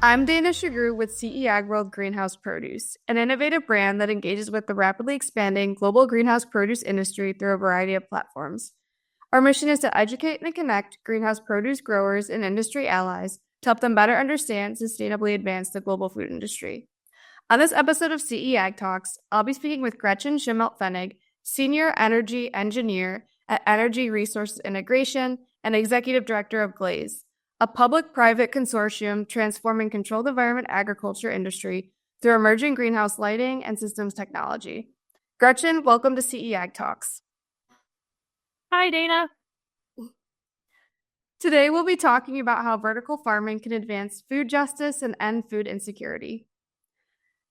I'm Dana Shagru with CEAg World Greenhouse Produce, an innovative brand that engages with the rapidly expanding global greenhouse produce industry through a variety of platforms. Our mission is to educate and connect greenhouse produce growers and industry allies to help them better understand and sustainably advance the global food industry. On this episode of CEAg Talks, I'll be speaking with Gretchen Schimelpfenig, Senior Energy Engineer at Energy Resources Integration and Executive Director of Glaze, a public-private consortium transforming controlled environment agriculture industry through emerging greenhouse lighting and systems technology. Gretchen, welcome to CEAg Talks. Hi, Dana. Today, we'll be talking about how vertical farming can advance food justice and end food insecurity.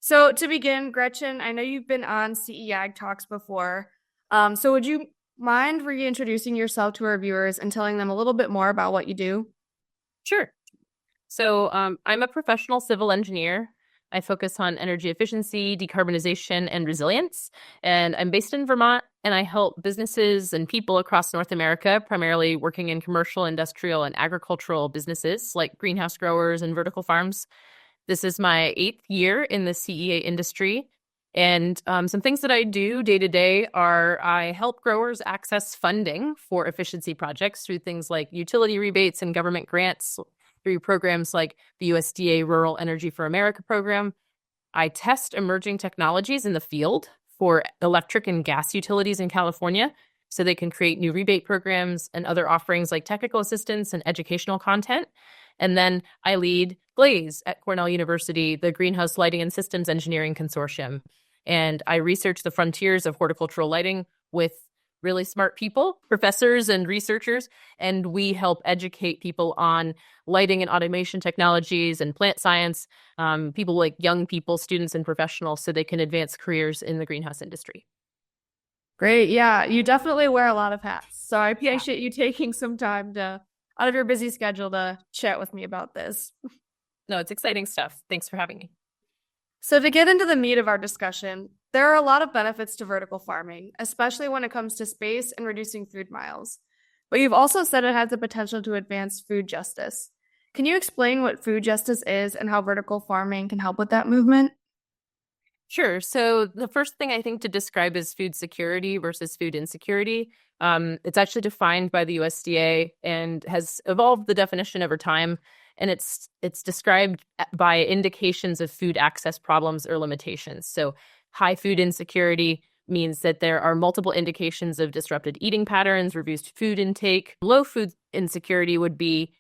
So to begin, Gretchen, I know you've been on CEAg Talks before. So would you mind reintroducing yourself to our viewers and telling them a little bit more about what you do? Sure. So I'm a professional civil engineer. I focus on energy efficiency, decarbonization, and resilience. And I'm based in Vermont, and I help businesses and people across North America, primarily working in commercial, industrial, and agricultural businesses like greenhouse growers and vertical farms. This is my 8th year in the CEA industry. And some things that I do day to day are I help growers access funding for efficiency projects through things like utility rebates and government grants through programs like the USDA Rural Energy for America program. I test emerging technologies in the field for electric and gas utilities in California so they can create new rebate programs and other offerings like technical assistance and educational content. And then I lead Glaze at Cornell University, the Greenhouse Lighting and Systems Engineering Consortium. And I research the frontiers of horticultural lighting with really smart people, professors and researchers, and we help educate people on lighting and automation technologies and plant science, people like young people, students and professionals, so they can advance careers in the greenhouse industry. Great. Yeah, you definitely wear a lot of hats. So I appreciate you taking some time out of your busy schedule to chat with me about this. No, it's exciting stuff. Thanks for having me. So to get into the meat of our discussion, there are a lot of benefits to vertical farming, especially when it comes to space and reducing food miles. But you've also said it has the potential to advance food justice. Can you explain what food justice is and how vertical farming can help with that movement? Sure. So the first thing I think to describe is food security versus food insecurity. It's actually defined by the USDA and has evolved the definition over time. And it's described by indications of food access problems or limitations. So high food insecurity means that there are multiple indications of disrupted eating patterns, reduced food intake. Low food insecurity would be,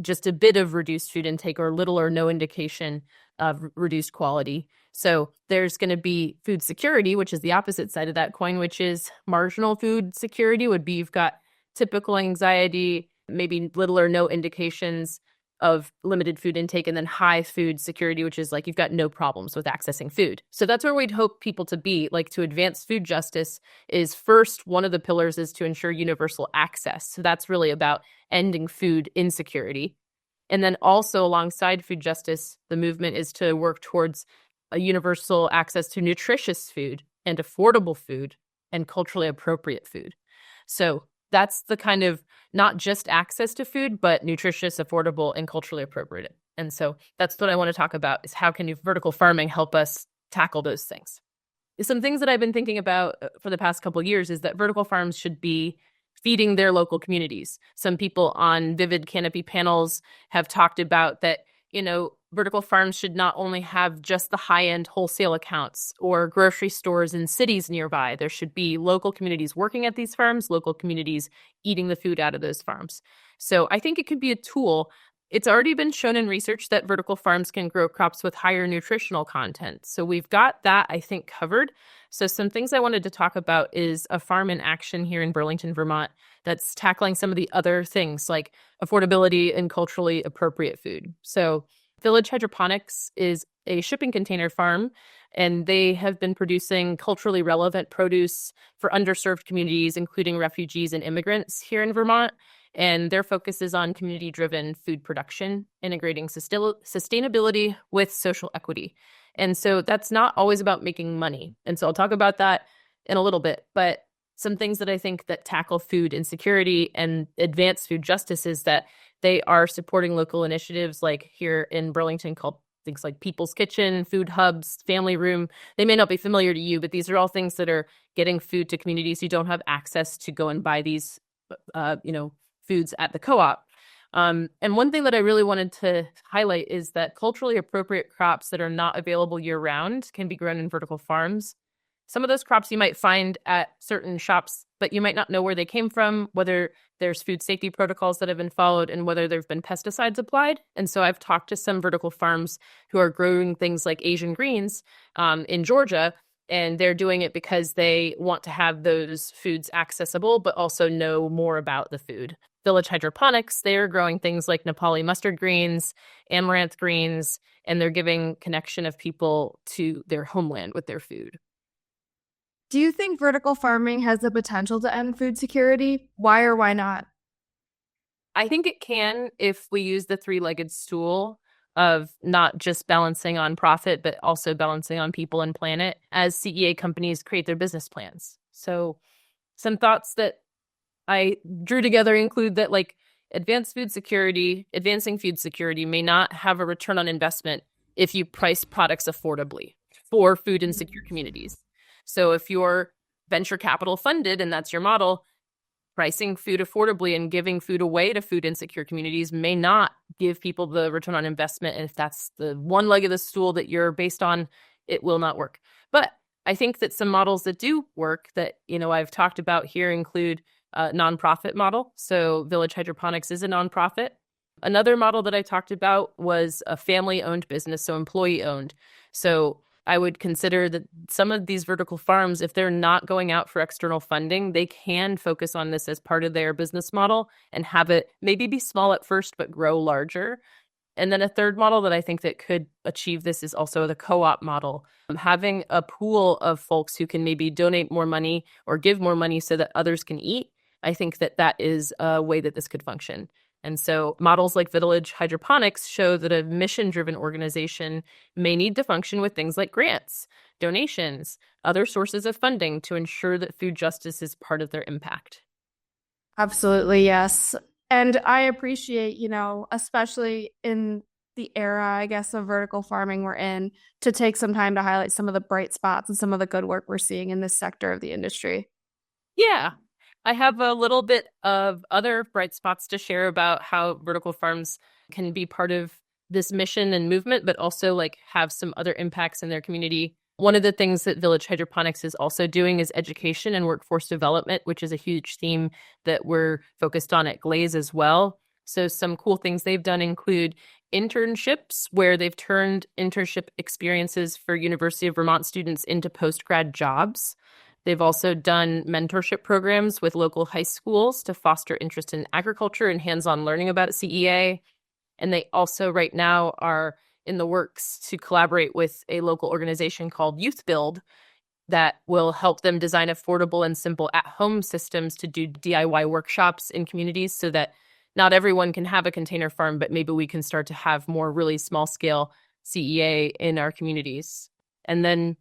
just a bit of reduced food intake or little or no indication of reduced quality. So there's going to be food security, which is the opposite side of that coin, which is marginal food security would be you've got typical anxiety, maybe little or no indications of limited food intake, and then high food security, which is like you've got no problems with accessing food. So that's where we'd hope people to be. Like to advance food justice is first, one of the pillars is to ensure universal access. So that's really about ending food insecurity. And then also alongside food justice, the movement is to work towards a universal access to nutritious food and affordable food and culturally appropriate food. So that's the kind of not just access to food, but nutritious, affordable, and culturally appropriate. And so that's what I want to talk about is how can vertical farming help us tackle those things? Some things that I've been thinking about for the past couple of years is that vertical farms should be feeding their local communities. Some people on Vivid Canopy panels have talked about that, vertical farms should not only have just the high-end wholesale accounts or grocery stores in cities nearby. There should be local communities working at these farms, local communities eating the food out of those farms. So I think it could be a tool. It's already been shown in research that vertical farms can grow crops with higher nutritional content. So we've got that, I think, covered. So some things I wanted to talk about is a farm in action here in Burlington, Vermont, that's tackling some of the other things like affordability and culturally appropriate food. So Village Hydroponics is a shipping container farm, and they have been producing culturally relevant produce for underserved communities, including refugees and immigrants here in Vermont. And their focus is on community-driven food production, integrating sustainability with social equity. And so that's not always about making money. And so I'll talk about that in a little bit. But some things that I think that tackle food insecurity and advance food justice is that They are supporting local initiatives like here in Burlington called things like People's Kitchen, Food Hubs, Family Room. They may not be familiar to you, but these are all things that are getting food to communities who don't have access to go and buy these, foods at the co-op. And one thing that I really wanted to highlight is that culturally appropriate crops that are not available year round can be grown in vertical farms. Some of those crops you might find at certain shops, but you might not know where they came from, whether there's food safety protocols that have been followed, and whether there have been pesticides applied. And so I've talked to some vertical farms who are growing things like Asian greens in Georgia, and they're doing it because they want to have those foods accessible, but also know more about the food. Village Hydroponics, they're growing things like Nepali mustard greens, amaranth greens, and they're giving connection of people to their homeland with their food. Do you think vertical farming has the potential to end food security? Why or why not? I think it can if we use the three-legged stool of not just balancing on profit, but also balancing on people and planet as CEA companies create their business plans. So some thoughts that I drew together include that advancing food security may not have a return on investment if you price products affordably for food insecure communities. So if you're venture capital funded and that's your model, pricing food affordably and giving food away to food insecure communities may not give people the return on investment. And if that's the one leg of the stool that you're based on, it will not work. But I think that some models that do work that, I've talked about here include a nonprofit model. So Village Hydroponics is a nonprofit. Another model that I talked about was a family-owned business, so employee-owned. So I would consider that some of these vertical farms, if they're not going out for external funding, they can focus on this as part of their business model and have it maybe be small at first, but grow larger. And then a third model that I think that could achieve this is also the co-op model. Having a pool of folks who can maybe donate more money or give more money so that others can eat, I think that that is a way that this could function. And so models like Village Hydroponics show that a mission-driven organization may need to function with things like grants, donations, other sources of funding to ensure that food justice is part of their impact. Absolutely, yes. And I appreciate, especially in the era, I guess, of vertical farming we're in, to take some time to highlight some of the bright spots and some of the good work we're seeing in this sector of the industry. Yeah. I have a little bit of other bright spots to share about how vertical farms can be part of this mission and movement, but also have some other impacts in their community. One of the things that Village Hydroponics is also doing is education and workforce development, which is a huge theme that we're focused on at Glaze as well. So some cool things they've done include internships, where they've turned internship experiences for University of Vermont students into post-grad jobs. They've also done mentorship programs with local high schools to foster interest in agriculture and hands-on learning about CEA. And they also right now are in the works to collaborate with a local organization called Youth Build that will help them design affordable and simple at-home systems to do DIY workshops in communities so that not everyone can have a container farm, but maybe we can start to have more really small-scale CEA in our communities. And then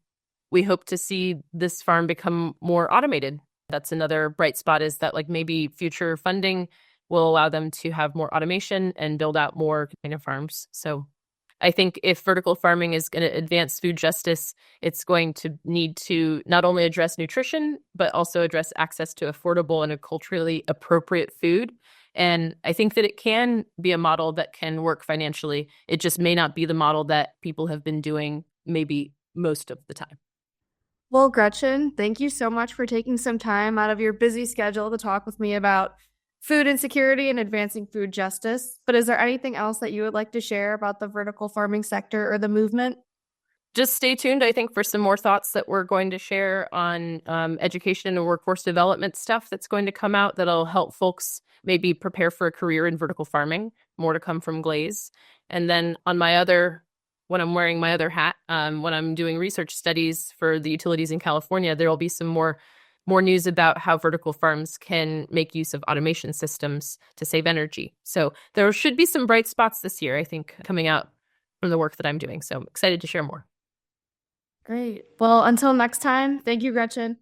we hope to see this farm become more automated. That's another bright spot, is that maybe future funding will allow them to have more automation and build out more container farms. So I think if vertical farming is going to advance food justice, it's going to need to not only address nutrition, but also address access to affordable and a culturally appropriate food. And I think that it can be a model that can work financially. It just may not be the model that people have been doing maybe most of the time. Well, Gretchen, thank you so much for taking some time out of your busy schedule to talk with me about food insecurity and advancing food justice. But is there anything else that you would like to share about the vertical farming sector or the movement? Just stay tuned, I think, for some more thoughts that we're going to share on education and workforce development stuff that's going to come out that'll help folks maybe prepare for a career in vertical farming. More to come from Glaze. And then when I'm wearing my other hat, when I'm doing research studies for the utilities in California, there will be some more news about how vertical farms can make use of automation systems to save energy. So there should be some bright spots this year, I think, coming out from the work that I'm doing. So I'm excited to share more. Great. Well, until next time, thank you, Gretchen.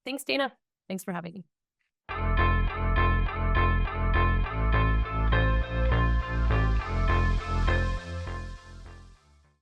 Thanks, Dana. Thanks for having me.